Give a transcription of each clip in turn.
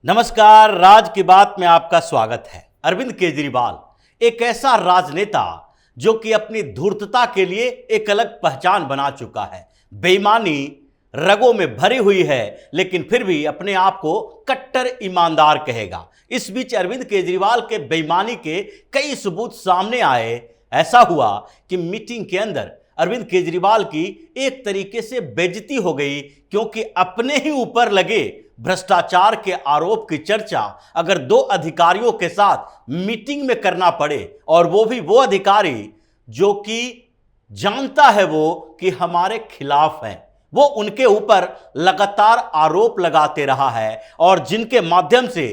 नमस्कार, राज की बात में आपका स्वागत है। अरविंद केजरीवाल एक ऐसा राजनेता जो कि अपनी धूर्तता के लिए एक अलग पहचान बना चुका है। बेईमानी रगों में भरी हुई है, लेकिन फिर भी अपने आप को कट्टर ईमानदार कहेगा। इस बीच अरविंद केजरीवाल के बेईमानी के कई सबूत सामने आए। ऐसा हुआ कि मीटिंग के अंदर अरविंद केजरीवाल की एक तरीके से बेइज्जती हो गई, क्योंकि अपने ही ऊपर लगे भ्रष्टाचार के आरोप की चर्चा अगर दो अधिकारियों के साथ मीटिंग में करना पड़े, और वो भी वो अधिकारी जो कि जानता है वो कि हमारे खिलाफ हैं, वो उनके ऊपर लगातार आरोप लगाते रहा है, और जिनके माध्यम से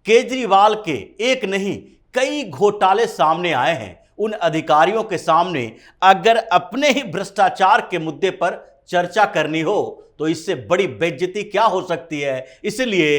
केजरीवाल के एक नहीं कई घोटाले सामने आए हैं। उन अधिकारियों के सामने अगर अपने ही भ्रष्टाचार के मुद्दे पर चर्चा करनी हो तो इससे बड़ी बेइज्जती क्या हो सकती है। इसलिए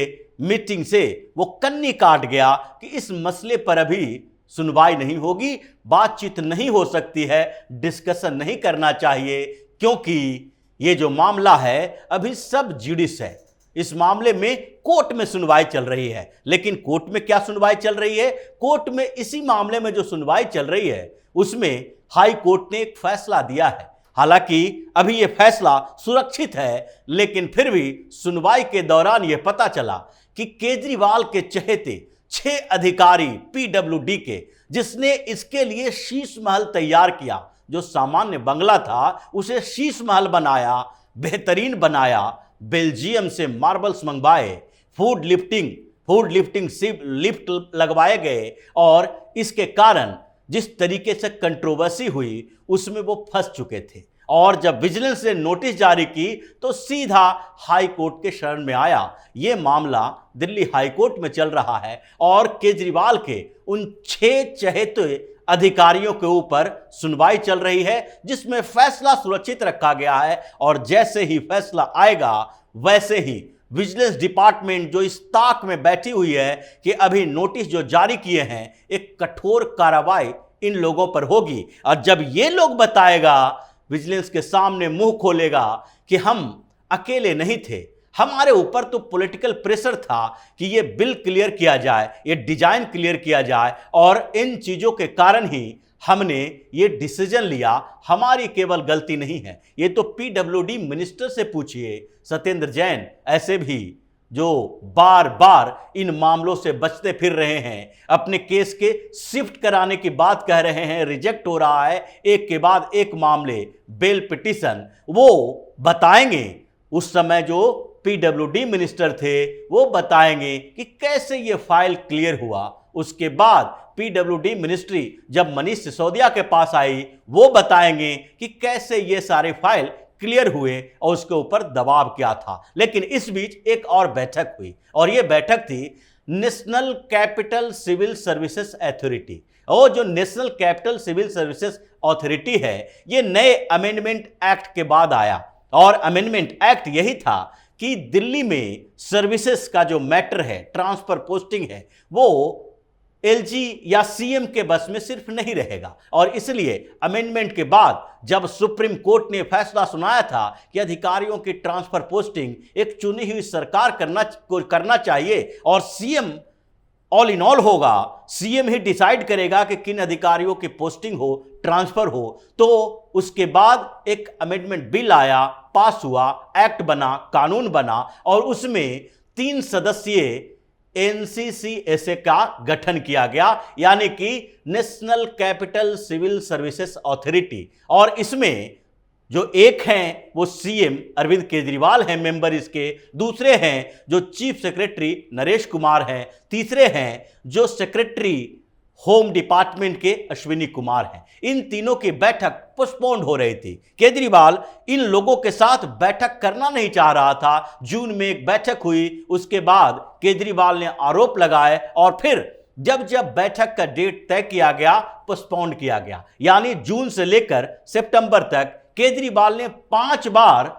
मीटिंग से वो कन्नी काट गया कि इस मसले पर अभी सुनवाई नहीं होगी, बातचीत नहीं हो सकती है, डिस्कशन नहीं करना चाहिए, क्योंकि ये जो मामला है अभी सब जुडिस है। इस मामले में कोर्ट में सुनवाई चल रही है। लेकिन कोर्ट में क्या सुनवाई चल रही है? कोर्ट में इसी मामले में जो सुनवाई चल रही है उसमें हाई कोर्ट ने एक फैसला दिया है। हालांकि अभी यह फैसला सुरक्षित है, लेकिन फिर भी सुनवाई के दौरान यह पता चला कि केजरीवाल के चहेते 6 अधिकारी पीडब्ल्यूडी के, जिसने इसके लिए शीश महल तैयार किया, जो सामान्य बंगला था उसे शीश महल बनाया, बेहतरीन बनाया, बेल्जियम से मार्बल्स मंगवाए, फूड लिफ्टिंग लिफ्ट लगवाए गए, और इसके कारण जिस तरीके से कंट्रोवर्सी हुई उसमें वो फंस चुके थे। और जब विजिलेंस ने नोटिस जारी की तो सीधा हाई कोर्ट के शरण में आया। ये मामला दिल्ली हाई कोर्ट में चल रहा है, और केजरीवाल के उन 6 चहेते अधिकारियों के ऊपर सुनवाई चल रही है, जिसमें फैसला सुरक्षित रखा गया है। और जैसे ही फैसला आएगा वैसे ही विजिलेंस डिपार्टमेंट जो इस ताक में बैठी हुई है कि अभी नोटिस जो जारी किए हैं, एक कठोर कार्रवाई इन लोगों पर होगी। और जब ये लोग बताएगा, विजिलेंस के सामने मुंह खोलेगा कि हम अकेले नहीं थे, हमारे ऊपर तो पॉलिटिकल प्रेशर था कि ये बिल क्लियर किया जाए, ये डिजाइन क्लियर किया जाए, और इन चीजों के कारण ही हमने ये डिसीजन लिया, हमारी केवल गलती नहीं है। ये तो पीडब्ल्यूडी मिनिस्टर से पूछिए, सत्येंद्र जैन ऐसे भी जो बार बार इन मामलों से बचते फिर रहे हैं, अपने केस के शिफ्ट कराने की बात कह रहे हैं, रिजेक्ट हो रहा है एक के बाद एक मामले, बेल पिटीशन, वो बताएंगे। उस समय जो पीडब्ल्यूडी मिनिस्टर थे वो बताएंगे कि कैसे ये फाइल क्लियर हुआ। उसके बाद पीडब्ल्यूडी मिनिस्ट्री जब मनीष सिसोदिया के पास आई, वो बताएंगे कि कैसे ये सारे फाइल क्लियर हुए और उसके ऊपर दबाव क्या था। लेकिन इस बीच एक और बैठक हुई, और ये बैठक थी national capital civil services authority. और जो national capital civil services authority है, ये नए अमेंडमेंट एक्ट के बाद आया, और अमेंडमेंट एक्ट यही था कि दिल्ली में सर्विसेज का जो मैटर है, ट्रांसफर पोस्टिंग है, वो एलजी या सीएम के बस में सिर्फ नहीं रहेगा। और इसलिए अमेंडमेंट के बाद जब सुप्रीम कोर्ट ने फैसला सुनाया था कि अधिकारियों की ट्रांसफर पोस्टिंग एक चुनी हुई सरकार करना चाहिए, और सीएम ऑल इन ऑल होगा, सीएम ही डिसाइड करेगा कि किन अधिकारियों की पोस्टिंग हो, ट्रांसफर हो, तो उसके बाद एक अमेंडमेंट बिल आया, पास हुआ, एक्ट बना, कानून बना, और उसमें 3 सदस्यीय एनसीसीएसए का गठन किया गया, यानी कि national capital civil services authority. और इसमें जो एक हैं वो सीएम अरविंद केजरीवाल हैं मेंबर इसके, दूसरे हैं जो चीफ सेक्रेटरी नरेश कुमार हैं, तीसरे हैं जो सेक्रेटरी होम डिपार्टमेंट के अश्विनी कुमार हैं। इन तीनों की बैठक पोस्टपोन्ड हो रही थी। केजरीवाल इन लोगों के साथ बैठक करना नहीं चाह रहा था। जून में एक बैठक हुई, उसके बाद केजरीवाल ने आरोप लगाए, और फिर जब जब बैठक का डेट तय किया गया, पोस्टपोन्ड किया गया। यानी जून से लेकर सितंबर तक केजरीवाल ने 5 बार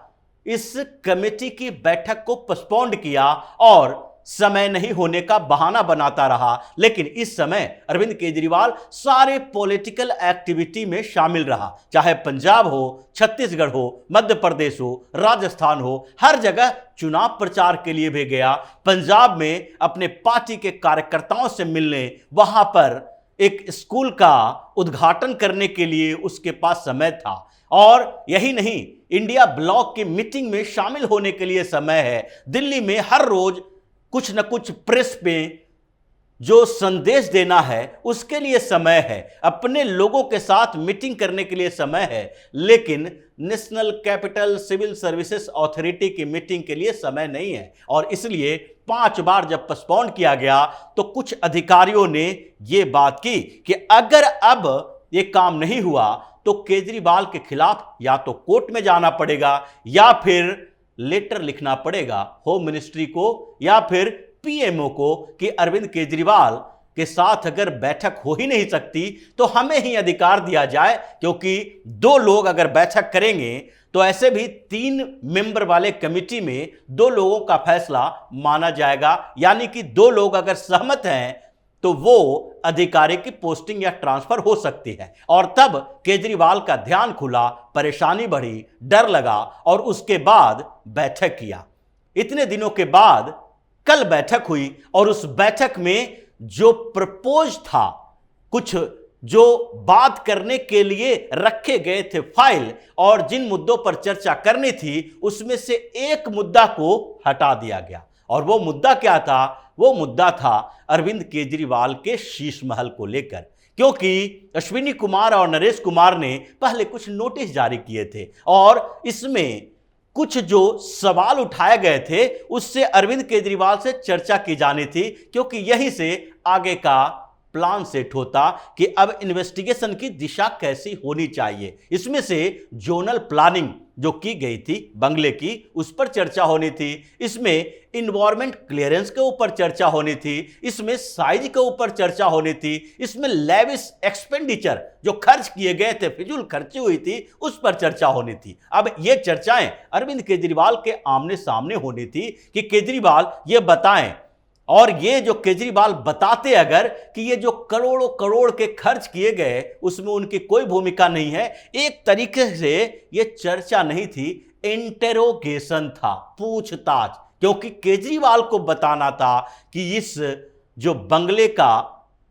इस कमेटी की बैठक को पोस्टपोन्ड किया, और समय नहीं होने का बहाना बनाता रहा। लेकिन इस समय अरविंद केजरीवाल सारे पॉलिटिकल एक्टिविटी में शामिल रहा, चाहे पंजाब हो, छत्तीसगढ़ हो, मध्य प्रदेश हो, राजस्थान हो, हर जगह चुनाव प्रचार के लिए भी गया। पंजाब में अपने पार्टी के कार्यकर्ताओं से मिलने, वहां पर एक स्कूल का उद्घाटन करने के लिए उसके पास समय था। और यही नहीं, इंडिया ब्लॉक की मीटिंग में शामिल होने के लिए समय है। दिल्ली में हर रोज कुछ न कुछ प्रेस पे जो संदेश देना है उसके लिए समय है, अपने लोगों के साथ मीटिंग करने के लिए समय है। लेकिन national capital civil services authority की मीटिंग के लिए समय नहीं है। और इसलिए 5 बार जब पोस्टपोन किया गया तो कुछ अधिकारियों ने यह बात की कि अगर अब यह काम नहीं हुआ तो केजरीवाल के खिलाफ या तो कोर्ट में जाना पड़ेगा या फिर लेटर लिखना पड़ेगा होम मिनिस्ट्री को या फिर पीएमओ को कि अरविंद केजरीवाल के साथ अगर बैठक हो ही नहीं सकती तो हमें ही अधिकार दिया जाए, क्योंकि 2 लोग अगर बैठक करेंगे तो ऐसे भी 3 मेंबर वाले कमेटी में 2 लोगों का फैसला माना जाएगा। यानी कि 2 लोग अगर सहमत हैं तो वो अधिकारी की पोस्टिंग या ट्रांसफर हो सकती है। और तब केजरीवाल का ध्यान खुला, परेशानी बढ़ी, डर लगा और उसके बाद बैठक किया। इतने दिनों के बाद कल बैठक हुई और उस बैठक में जो प्रपोज था, कुछ जो बात करने के लिए रखे गए थे फाइल और जिन मुद्दों पर चर्चा करनी थी, उसमें से एक मुद्दा को हटा दिया गया। और वो मुद्दा क्या था? वो मुद्दा था अरविंद केजरीवाल के शीश महल को लेकर, क्योंकि अश्विनी कुमार और नरेश कुमार ने पहले कुछ नोटिस जारी किए थे और इसमें कुछ जो सवाल उठाए गए थे उससे अरविंद केजरीवाल से चर्चा की जानी थी, क्योंकि यहीं से आगे का प्लान सेट होता कि अब इन्वेस्टिगेशन की दिशा कैसी होनी चाहिए। इसमें से जोनल प्लानिंग जो की गई थी बंगले की, उस पर चर्चा होनी थी। इसमें इन्वायरमेंट क्लियरेंस के ऊपर चर्चा होनी थी। इसमें साइज के ऊपर चर्चा होनी थी। इसमें लेविश एक्सपेंडिचर जो खर्च किए गए थे, फिजूल खर्ची हुई थी, उस पर चर्चा होनी थी। अब ये चर्चाएं अरविंद केजरीवाल के आमने सामने होनी थी कि केजरीवाल ये बताएं, और ये जो केजरीवाल बताते अगर कि ये जो करोड़ों करोड़ के खर्च किए गए उसमें उनकी कोई भूमिका नहीं है। एक तरीके से ये चर्चा नहीं थी, इंटेरोगेशन था, पूछताछ, क्योंकि केजरीवाल को बताना था कि इस जो बंगले का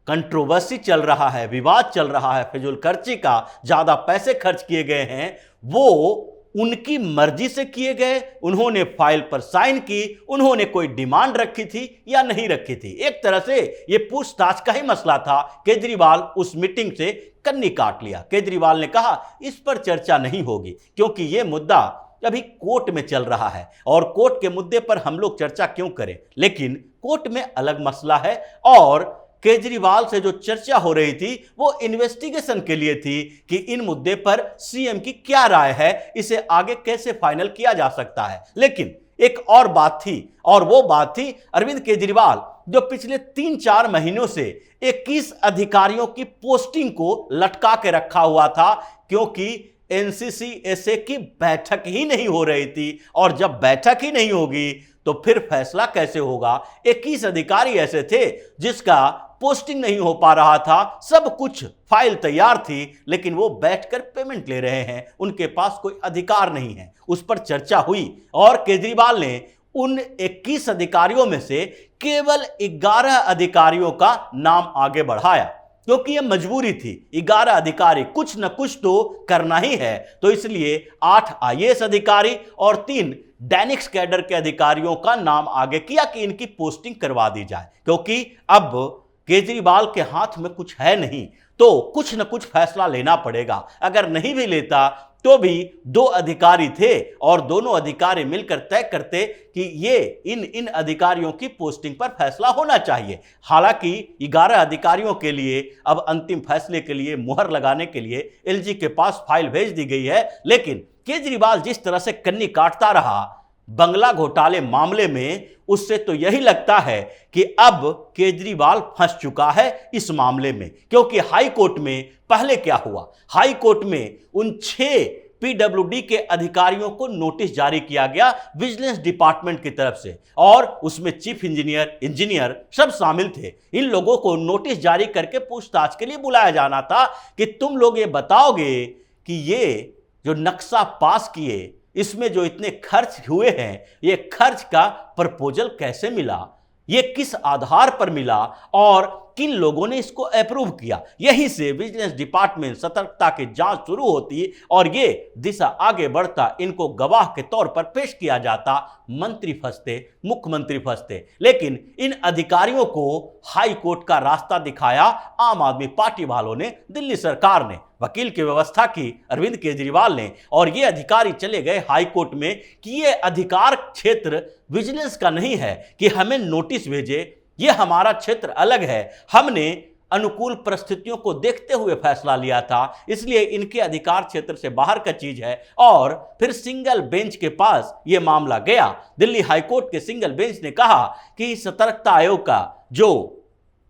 कंट्रोवर्सी चल रहा है, विवाद चल रहा है, फिजूल खर्ची का, ज्यादा पैसे खर्च किए गए हैं, वो उनकी मर्जी से किए गए, उन्होंने फाइल पर साइन की, उन्होंने कोई डिमांड रखी थी या नहीं रखी थी। एक तरह से यह पूछताछ का ही मसला था। केजरीवाल उस मीटिंग से कन्नी काट लिया। केजरीवाल ने कहा इस पर चर्चा नहीं होगी क्योंकि यह मुद्दा अभी कोर्ट में चल रहा है और कोर्ट के मुद्दे पर हम लोग चर्चा क्यों करें। लेकिन कोर्ट में अलग मसला है और केजरीवाल से जो चर्चा हो रही थी वो इन्वेस्टिगेशन के लिए थी कि इन मुद्दे पर सीएम की क्या राय है, इसे आगे कैसे फाइनल किया जा सकता है। लेकिन एक और बात थी और वो बात थी अरविंद केजरीवाल जो पिछले 3-4 महीनों से 21 अधिकारियों की पोस्टिंग को लटका के रखा हुआ था, क्योंकि एनसीसीएसए की बैठक ही नहीं हो रही थी। और जब बैठक ही नहीं होगी तो फिर फैसला कैसे होगा। 21 अधिकारी ऐसे थे जिसका पोस्टिंग नहीं हो पा रहा था, सब कुछ फाइल तैयार थी लेकिन वो बैठकर पेमेंट ले रहे हैं, उनके पास कोई अधिकार नहीं है। उस पर चर्चा हुई और केजरीवाल ने उन 21 अधिकारियों में से केवल 11 अधिकारियों का नाम आगे बढ़ाया, क्योंकि यह मजबूरी थी। 11 अधिकारी, कुछ न कुछ तो करना ही है, तो इसलिए 8 आईएएस अधिकारी और 3 डैनिक्स कैडर के अधिकारियों का नाम आगे किया कि इनकी पोस्टिंग करवा दी जाए, क्योंकि अब केजरीवाल के हाथ में कुछ है नहीं तो कुछ न कुछ फैसला लेना पड़ेगा। अगर नहीं भी लेता तो भी 2 अधिकारी थे और दोनों अधिकारी मिलकर तय करते कि ये इन अधिकारियों की पोस्टिंग पर फैसला होना चाहिए। हालांकि 11 अधिकारियों के लिए अब अंतिम फैसले के लिए मुहर लगाने के लिए एलजी के पास फाइल भेज दी गई है। लेकिन केजरीवाल जिस तरह से कन्नी काटता रहा बंगला घोटाले मामले में, उससे तो यही लगता है कि अब केजरीवाल फंस चुका है इस मामले में। क्योंकि हाई कोर्ट में पहले क्या हुआ, हाई कोर्ट में उन 6 पीडब्ल्यूडी के अधिकारियों को नोटिस जारी किया गया विजिलेंस डिपार्टमेंट की तरफ से, और उसमें चीफ इंजीनियर सब शामिल थे। इन लोगों को नोटिस जारी करके पूछताछ के लिए बुलाया जाना था कि तुम लोग ये बताओगे कि ये जो नक्शा पास किए, इसमें जो इतने खर्च हुए हैं, ये खर्च का प्रपोजल कैसे मिला, ये किस आधार पर मिला और किन लोगों ने इसको अप्रूव किया। यहीं से विजिलेंस डिपार्टमेंट सतर्कता की जांच शुरू होती और ये दिशा आगे बढ़ता, इनको गवाह के तौर पर पेश किया जाता। मंत्री फंसते, मुख्यमंत्री फंसते, लेकिन इन अधिकारियों को हाई कोर्ट का रास्ता दिखाया आम आदमी पार्टी वालों ने, दिल्ली सरकार ने, वकील की व्यवस्था की अरविंद केजरीवाल ने, और ये अधिकारी चले गए हाई कोर्ट में कि ये अधिकार क्षेत्र विजिलेंस का नहीं है कि हमें नोटिस भेजे, ये हमारा क्षेत्र अलग है, हमने अनुकूल परिस्थितियों को देखते हुए फैसला लिया था, इसलिए इनके अधिकार क्षेत्र से बाहर का चीज है। और फिर सिंगल बेंच के पास यह मामला गया। दिल्ली हाईकोर्ट के सिंगल बेंच ने कहा कि सतर्कता आयोग का जो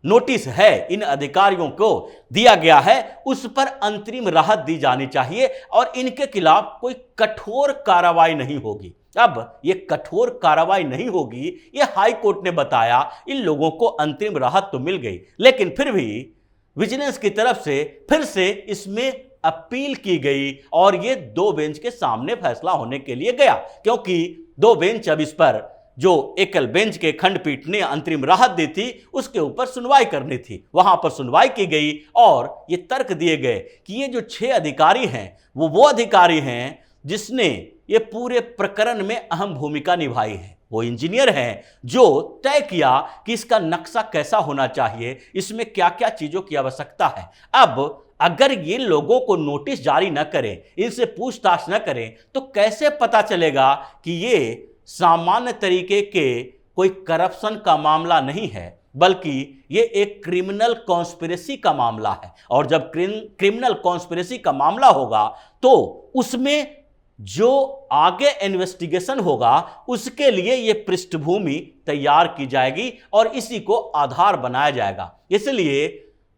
नोटिस है इन अधिकारियों को दिया गया है, उस पर अंतरिम राहत दी जानी चाहिए और इनके खिलाफ कोई कठोर कार्रवाई नहीं होगी। अब ये कठोर कार्रवाई नहीं होगी, ये हाई कोर्ट ने बताया। इन लोगों को अंतरिम राहत तो मिल गई, लेकिन फिर भी विजिलेंस की तरफ से फिर से इसमें अपील की गई और ये 2 बेंच के सामने फैसला होने के लिए गया, क्योंकि 2 बेंच अब इस पर, जो एकल बेंच के खंडपीठ ने अंतरिम राहत दी थी, उसके ऊपर सुनवाई करनी थी। वहां पर सुनवाई की गई और ये तर्क दिए गए कि ये जो 6 अधिकारी हैं वो अधिकारी हैं जिसने ये पूरे प्रकरण में अहम भूमिका निभाई है। वो इंजीनियर हैं जो तय किया कि इसका नक्शा कैसा होना चाहिए, इसमें क्या क्या चीजों की आवश्यकता है। अब अगर ये लोगों को नोटिस जारी न करें, इनसे पूछताछ न करें, तो कैसे पता चलेगा कि ये सामान्य तरीके के कोई करप्शन का मामला नहीं है, बल्कि ये एक क्रिमिनल कॉन्स्पिरेसी का मामला है। और जब क्रिमिनल कॉन्स्पिरेसी का मामला होगा तो उसमें जो आगे इन्वेस्टिगेशन होगा उसके लिए ये पृष्ठभूमि तैयार की जाएगी और इसी को आधार बनाया जाएगा। इसलिए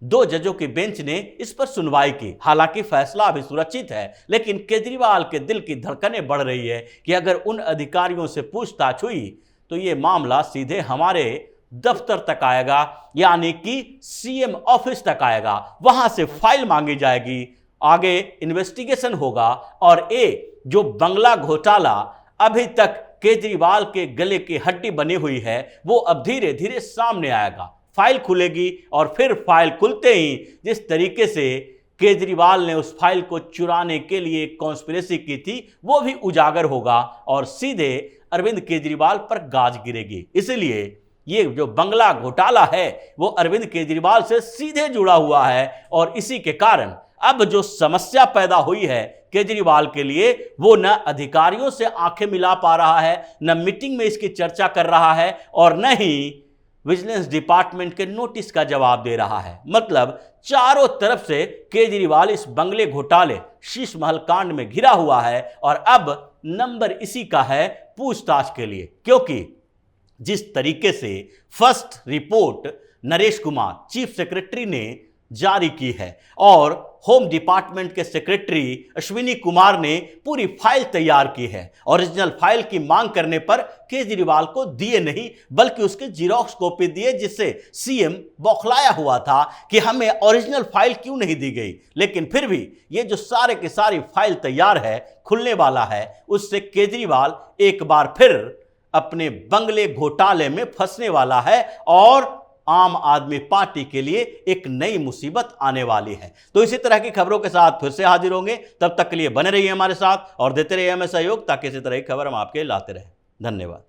2 जजों की बेंच ने इस पर सुनवाई की। हालांकि फैसला अभी सुरक्षित है, लेकिन केजरीवाल के दिल की धड़कनें बढ़ रही है कि अगर उन अधिकारियों से पूछताछ हुई तो ये मामला सीधे हमारे दफ्तर तक आएगा, यानी कि सीएम ऑफिस तक आएगा। वहां से फाइल मांगी जाएगी, आगे इन्वेस्टिगेशन होगा और जो बंगला घोटाला अभी तक केजरीवाल के गले की हड्डी बनी हुई है, वो अब धीरे धीरे सामने आएगा। फाइल खुलेगी और फिर फाइल खुलते ही जिस तरीके से केजरीवाल ने उस फाइल को चुराने के लिए कॉन्स्पिरेसी की थी, वो भी उजागर होगा और सीधे अरविंद केजरीवाल पर गाज गिरेगी। इसलिए ये जो बंगला घोटाला है वो अरविंद केजरीवाल से सीधे जुड़ा हुआ है और इसी के कारण अब जो समस्या पैदा हुई है केजरीवाल के लिए, वो न अधिकारियों से आंखें मिला पा रहा है, न मीटिंग में इसकी चर्चा कर रहा है और न ही विजिलेंस डिपार्टमेंट के नोटिस का जवाब दे रहा है। मतलब चारों तरफ से केजरीवाल इस बंगले घोटाले, शीश महल कांड में घिरा हुआ है और अब नंबर इसी का है पूछताछ के लिए। क्योंकि जिस तरीके से first report Naresh Kumar chief secretary ने जारी की है और होम डिपार्टमेंट के सेक्रेटरी अश्विनी कुमार ने पूरी फाइल तैयार की है, ओरिजिनल फाइल की मांग करने पर केजरीवाल को दिए नहीं बल्कि उसके जीरोक्स कॉपी दिए, जिससे सीएम बौखलाया हुआ था कि हमें ओरिजिनल फाइल क्यों नहीं दी गई। लेकिन फिर भी ये जो सारे की सारी फाइल तैयार है, खुलने वाला है, उससे केजरीवाल एक बार फिर अपने बंगले घोटाले में फंसने वाला है और आम आदमी पार्टी के लिए एक नई मुसीबत आने वाली है। तो इसी तरह की खबरों के साथ फिर से हाजिर होंगे, तब तक के लिए बने रहिए हमारे साथ और देते रहिए हमें सहयोग, ताकि इसी तरह की खबर हम आपके लाते रहें। धन्यवाद।